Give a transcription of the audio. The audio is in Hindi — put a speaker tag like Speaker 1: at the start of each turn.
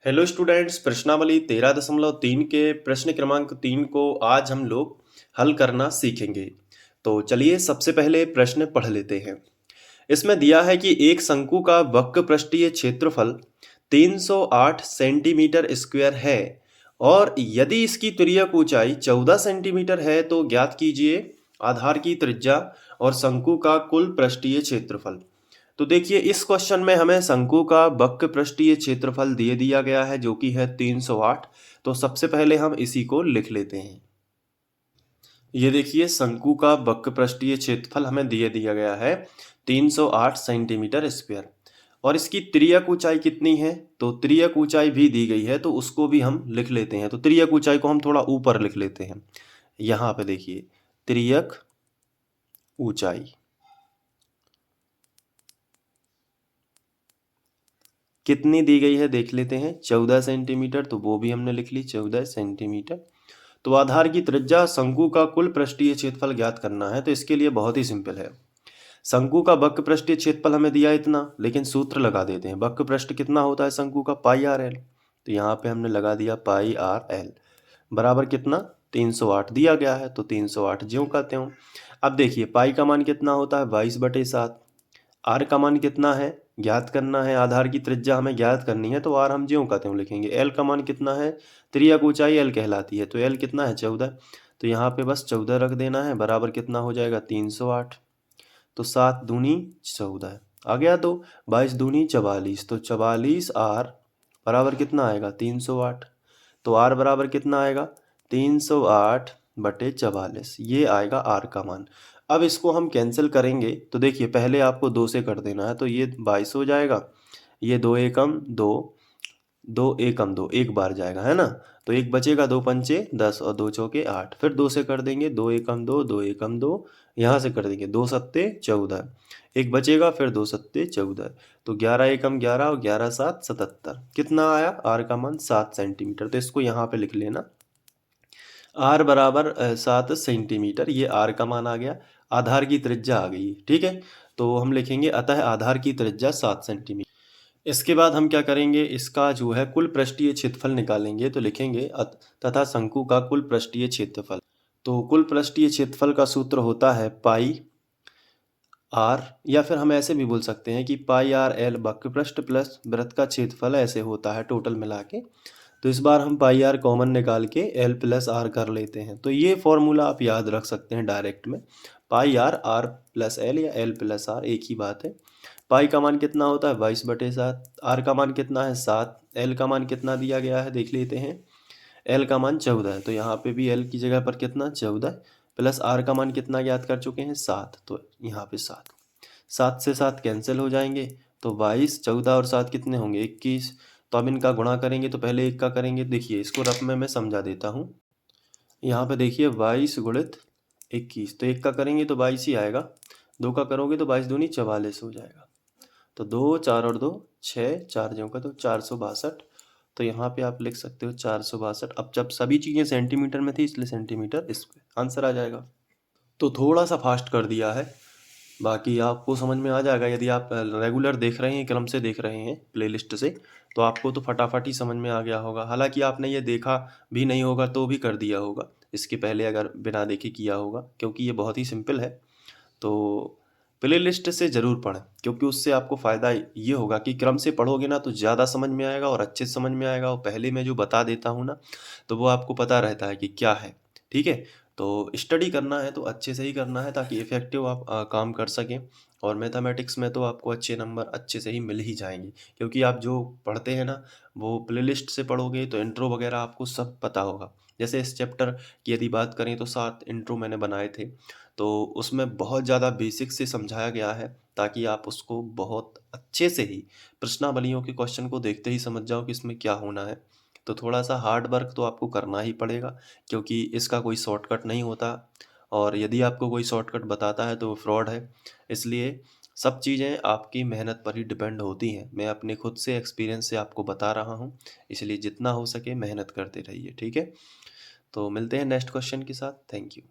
Speaker 1: हेलो स्टूडेंट्स, प्रश्नावली 13.3 के प्रश्न क्रमांक 3 को आज हम लोग हल करना सीखेंगे। तो चलिए सबसे पहले प्रश्न पढ़ लेते हैं। इसमें दिया है कि एक शंकु का वक्र पृष्ठीय क्षेत्रफल 308 सेंटीमीटर स्क्वायर है और यदि इसकी तिर्यक ऊंचाई 14 सेंटीमीटर है तो ज्ञात कीजिए आधार की त्रिज्या और शंकु का कुल पृष्ठीय क्षेत्रफल। तो देखिए इस क्वेश्चन में हमें शंकु का वक्र पृष्ठीय क्षेत्रफल दे दिया गया है जो कि है 308। तो सबसे पहले हम इसी को लिख लेते हैं। ये देखिए शंकु का वक्र पृष्ठीय क्षेत्रफल हमें दिए दिया गया है 308 सेंटीमीटर स्क्वायर और इसकी तिर्यक ऊंचाई कितनी है। तो तिर्यक ऊंचाई भी दी गई है तो उसको भी हम लिख लेते हैं। तो तिर्यक ऊंचाई को हम थोड़ा ऊपर लिख लेते हैं। यहाँ पे देखिए तिर्यक ऊंचाई कितनी दी गई है देख लेते हैं। 14 सेंटीमीटर, तो वो भी हमने लिख ली 14 सेंटीमीटर। तो आधार की त्रिज्या शंकु का कुल पृष्ठीय क्षेत्रफल ज्ञात करना है। तो इसके लिए बहुत ही सिंपल है। शंकु का वक्र पृष्ठीय क्षेत्रफल हमें दिया इतना, लेकिन सूत्र लगा देते हैं। वक्र पृष्ठ कितना होता है शंकु का, पाई आर एल। तो यहाँ पे हमने लगा दिया पाई आर एल बराबर कितना 308 दिया गया है। तो 308 ज्यों का त्यों। अब देखिए पाई का मान कितना होता है 22/7। आर का मान कितना है ज्ञात करना है। आधार की त्रिज्या हमें ज्ञात करनी है तो आर हम ज्यों का त्यों लिखेंगे। एल का मान कितना है, त्रिज्या की ऊंचाई एल कहलाती है तो एल कितना है 14। तो यहाँ पे बस 14 रख देना है बराबर कितना हो जाएगा 308। तो 7 दूनी 14 आ गया। तो 22 दूनी 44, तो 44 आर बराबर कितना आएगा 308। तो आर बराबर कितना आएगा 308/44, ये आएगा आर का मान। अब इसको हम कैंसिल करेंगे तो देखिए पहले आपको 2 से कर देना है तो ये 22 हो जाएगा। ये 2 एकम 2, 2 एकम 2 एक बार जाएगा है ना। तो एक बचेगा, 2 पंचे 10 और 2 चौके 8। फिर 2 से कर देंगे 2 एकम 2, 2 एकम 2, यहाँ से कर देंगे 2 सत्ते 14। एक बचेगा फिर 2 सत्ते 14। तो 11 एकम 11 और 11 7 77। कितना आया आर का मान 7 सेंटीमीटर। तो इसको यहाँ पे लिख लेना आर बराबर 7 सेंटीमीटर। ये आर का मान आ गया, आधार की त्रिज्या आ गई। ठीक है, तो हम लिखेंगे अतः आधार की त्रिज्या 7 सेंटीमीटर। इसके बाद हम क्या करेंगे, इसका जो है कुल पृष्ठीय क्षेत्रफल निकालेंगे। तो लिखेंगे तथा शंकु का कुल पृष्ठीय क्षेत्रफल। तो कुल पृष्ठीय क्षेत्रफल का सूत्र होता है पाई आर, या फिर हम ऐसे भी बोल सकते हैं कि पाई आर एल वक्र पृष्ठ प्लस वृत्त का क्षेत्रफल ऐसे होता है टोटल मिला के। तो इस बार हम पाई आर कॉमन निकाल के एल प्लस आर कर लेते हैं। तो ये फॉर्मूला आप याद रख सकते हैं डायरेक्ट में। पाई आर आर प्लस एल या एल प्लस आर एक ही बात है। पाई का मान कितना होता है 22/7, आर का मान कितना है 7, एल का मान कितना दिया गया है देख लेते हैं। एल का मान 14 है तो यहाँ पे भी एल की जगह पर कितना 14 प्लस आर का मान कितना ज्ञात कर चुके हैं 7। तो यहाँ पे 7, 7 से 7 कैंसिल हो जाएंगे। तो 22, 14 और 7 कितने होंगे 21। तो अब इनका गुणा करेंगे तो पहले एक का करेंगे। देखिए इसको रफ में मैं समझा देता हूँ। यहाँ पे देखिए 22 गुणित 21, तो एक का करेंगे तो 22 ही आएगा। 2 का करोगे तो 22 दूनी 44 हो जाएगा। तो 2 4 और 2 6, 4 ज्यों का तो 462। तो यहाँ पे आप लिख सकते हो 462। अब जब सभी चीज़ें सेंटीमीटर में थी इसलिए सेंटीमीटर इस पे आंसर आ जाएगा। तो थोड़ा सा फास्ट कर दिया है, बाकी आपको समझ में आ जाएगा। यदि आप रेगुलर देख रहे हैं, क्रम से देख रहे हैं प्लेलिस्ट से, तो आपको तो फटाफट ही समझ में आ गया होगा। हालांकि आपने ये देखा भी नहीं होगा तो भी कर दिया होगा इसके पहले, अगर बिना देखे किया होगा, क्योंकि ये बहुत ही सिंपल है। तो प्लेलिस्ट से ज़रूर पढ़ें, क्योंकि उससे आपको फ़ायदा ये होगा कि क्रम से पढ़ोगे ना तो ज़्यादा समझ में आएगा और अच्छे से समझ में आएगा। और पहले मैं जो बता देता हूँ ना तो वो आपको पता रहता है कि क्या है। ठीक है, तो स्टडी करना है तो अच्छे से ही करना है ताकि इफ़ेक्टिव आप काम कर सकें। और मैथमेटिक्स में तो आपको अच्छे नंबर अच्छे से ही मिल ही जाएंगे, क्योंकि आप जो पढ़ते हैं ना वो प्लेलिस्ट से पढ़ोगे तो इंट्रो वगैरह आपको सब पता होगा। जैसे इस चैप्टर की यदि बात करें तो 7 इंट्रो मैंने बनाए थे, तो उसमें बहुत ज़्यादा बेसिक से समझाया गया है ताकि आप उसको बहुत अच्छे से ही प्रश्नावलियों के क्वेश्चन को देखते ही समझ जाओ कि इसमें क्या होना है। तो थोड़ा सा हार्ड वर्क तो आपको करना ही पड़ेगा, क्योंकि इसका कोई शॉर्टकट नहीं होता। और यदि आपको कोई शॉर्टकट बताता है तो वो फ्रॉड है। इसलिए सब चीज़ें आपकी मेहनत पर ही डिपेंड होती हैं। मैं अपने खुद से एक्सपीरियंस से आपको बता रहा हूँ, इसलिए जितना हो सके मेहनत करते रहिए। ठीक है, तो मिलते हैं नेक्स्ट क्वेश्चन के साथ। Thank you.